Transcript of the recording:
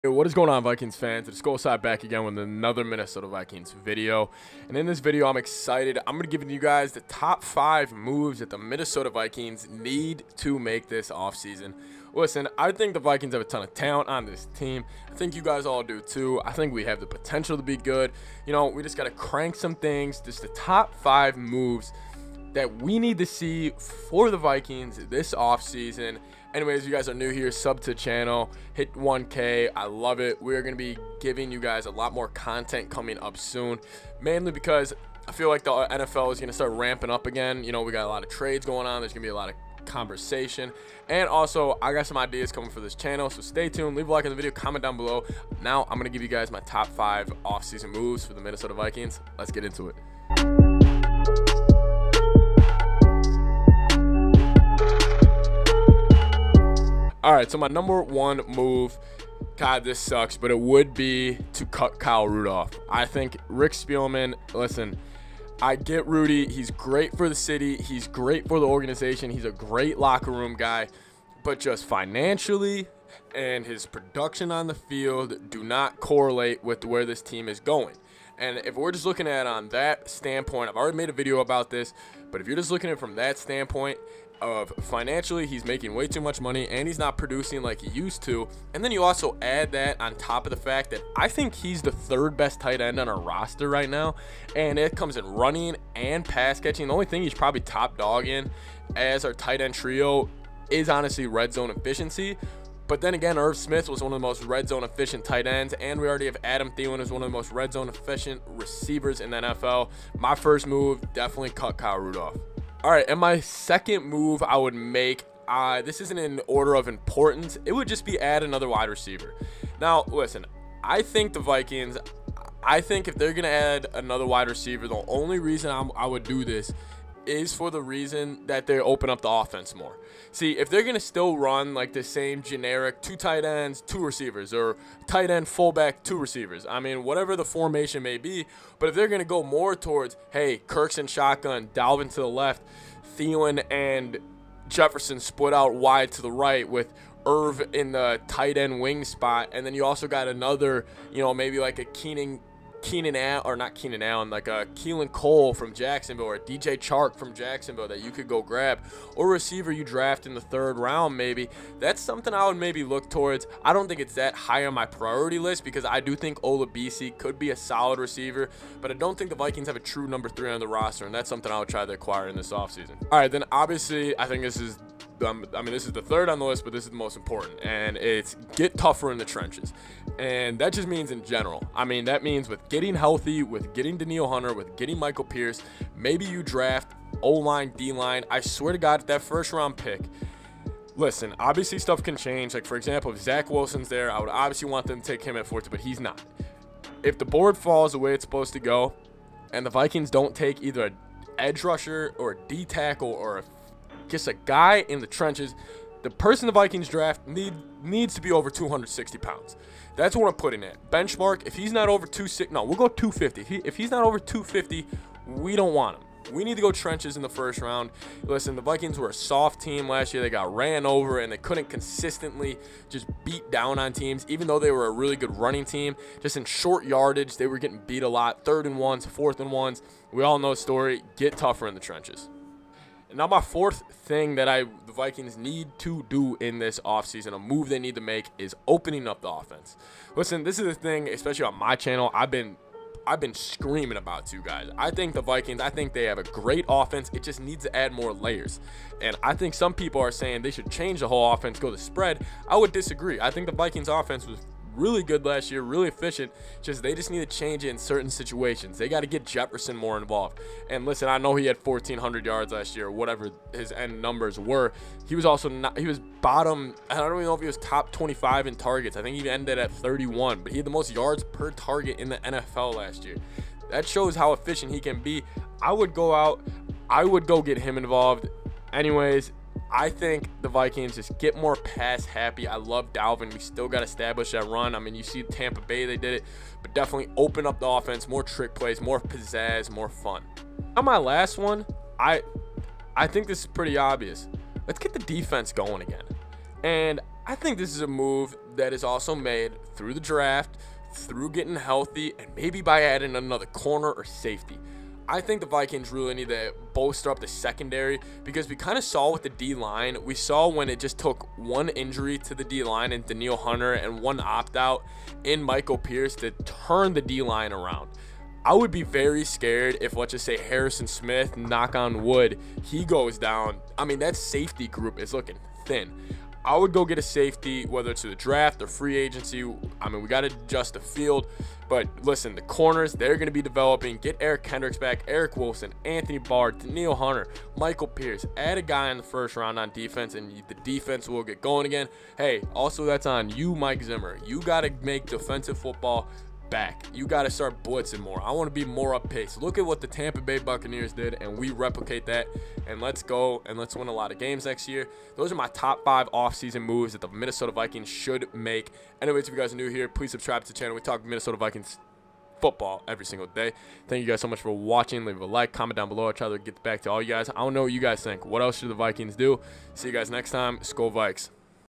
Hey, what is going on, Vikings fans? It's Skol side back again with another Minnesota Vikings video. And in this video, I'm excited. I'm going to give you guys the top 5 moves that the Minnesota Vikings need to make this offseason. Listen, I think the Vikings have a ton of talent on this team. I think you guys all do too. I think we have the potential to be good. You know, we just got to crank some things. Just the top 5 moves that we need to see for the Vikings this offseason. Anyways, if you guys are new here, sub to the channel, hit 1K. I love it. We're going to be giving you guys a lot more content coming up soon, mainly because I feel like the NFL is going to start ramping up again. You know, we got a lot of trades going on. There's going to be a lot of conversation, and also I got some ideas coming for this channel, so stay tuned. Leave a like on the video, comment down below. Now I'm going to give you guys my top 5 offseason moves for the Minnesota Vikings. Let's get into it. All right, so my number 1 move, God, this sucks, but it would be to cut Kyle Rudolph. I think Rick Spielman, listen, I get Rudy. He's great for the city. He's great for the organization. He's a great locker room guy, but just financially and his production on the field do not correlate with where this team is going. And if we're just looking at it on that standpoint, I've already made a video about this, but if you're just looking at it from that standpoint, of financially, he's making way too much money and he's not producing like he used to. And then you also add that on top of the fact that I think he's the 3rd best tight end on our roster right now, and it comes in running and pass catching. The only thing he's probably top dog in as our tight end trio is honestly red zone efficiency. But then again, Irv Smith was one of the most red zone efficient tight ends, and we already have Adam Thielen as one of the most red zone efficient receivers in the NFL. My first move, definitely cut Kyle Rudolph. All right, and my second move I would make, this isn't in order of importance. It would just be add another wide receiver. Now, listen, I think the Vikings, I think if they're going to add another wide receiver, the only reason I would do this is for the reason that they open up the offense more. See, if they're going to still run like the same generic 2 tight ends, 2 receivers, or tight end, fullback, 2 receivers, I mean, whatever the formation may be, but if they're going to go more towards, hey, Kirk's in shotgun, Dalvin to the left, Thielen and Jefferson split out wide to the right with Irv in the tight end wing spot, and then you also got another, you know, maybe like a Keelan Cole from Jacksonville, or a DJ Chark from Jacksonville that you could go grab, or a receiver you draft in the 3rd round maybe. That's something I would maybe look towards. I don't think it's that high on my priority list because I do think Olabisi could be a solid receiver, but I don't think the Vikings have a true number 3 on the roster, and that's something I would try to acquire in this offseason. All right, then obviously I think this is this is the 3rd on the list, but this is the most important, and it's get tougher in the trenches. And that just means in general. I mean, that means with getting healthy, with getting Danielle Hunter, with getting Michael Pierce, maybe you draft O-line, D-line. I swear to God, if that 1st round pick, listen, obviously stuff can change. Like, for example, if Zach Wilson's there, I would obviously want them to take him at 14, but he's not. If the board falls the way it's supposed to go, and the Vikings don't take either an edge rusher or a D tackle or just a guy in the trenches, the person the Vikings draft needs to be over 260 pounds. That's what I'm putting at. Benchmark, if he's not over 260, no, we'll go 250. If he's not over 250, we don't want him. We need to go trenches in the 1st round. Listen, the Vikings were a soft team last year. They got ran over, and they couldn't consistently just beat down on teams, even though they were a really good running team. Just in short yardage, they were getting beat a lot. 3rd and 1s, 4th and 1s. We all know the story. Get tougher in the trenches. Now, my 4th thing that the Vikings need to do in this offseason, a move they need to make, is opening up the offense. Listen, this is the thing, especially on my channel, I've been screaming about to you guys. I think the Vikings, I think they have a great offense. It just needs to add more layers. And I think some people are saying they should change the whole offense, go to spread. I would disagree. I think the Vikings offense was really good last year, really efficient. They just need to change it in certain situations. They got to get Jefferson more involved. And listen, I know he had 1,400 yards last year, whatever his end numbers were. He was also not, he was bottom, I don't even know if he was top 25 in targets. I think he ended at 31, but he had the most yards per target in the NFL last year. That shows how efficient he can be. I would go get him involved. Anyways, I think the Vikings just get more pass happy. I love Dalvin. We still got to establish that run. I mean, you see Tampa Bay, they did it, but definitely open up the offense, more trick plays, more pizzazz, more fun. On my last one, I think this is pretty obvious. Let's get the defense going again. And I think this is a move that is also made through the draft, through getting healthy, and maybe by adding another corner or safety. I think the Vikings really need to bolster up the secondary, because we kind of saw with the D-line, we saw when it just took one injury to the D-line and Danielle Hunter and one opt-out in Michael Pierce to turn the D-line around. I would be very scared if, let's just say, Harrison Smith, knock on wood, he goes down. I mean, that safety group is looking thin. I would go get a safety, whether it's through the draft or free agency. I mean, we got to adjust the field. But listen, the corners, they're going to be developing. Get Eric Kendricks back, Eric Wilson, Anthony Barr, Danielle Hunter, Michael Pierce. Add a guy in the first round on defense, and the defense will get going again. Hey, also that's on you, Mike Zimmer. You got to make defensive football back. You got to start blitzing more. I want to be more up pace. Look at what the Tampa Bay Buccaneers did, and we replicate that, and let's go and let's win a lot of games next year. Those are my top 5 offseason moves that the Minnesota Vikings should make. Anyways, if you guys are new here, please subscribe to the channel. We talk Minnesota Vikings football every single day. Thank you guys so much for watching. Leave a like, comment down below. I'll try to get back to all you guys. I don't know what you guys think. What else should the Vikings do? See you guys next time. Skol Vikes.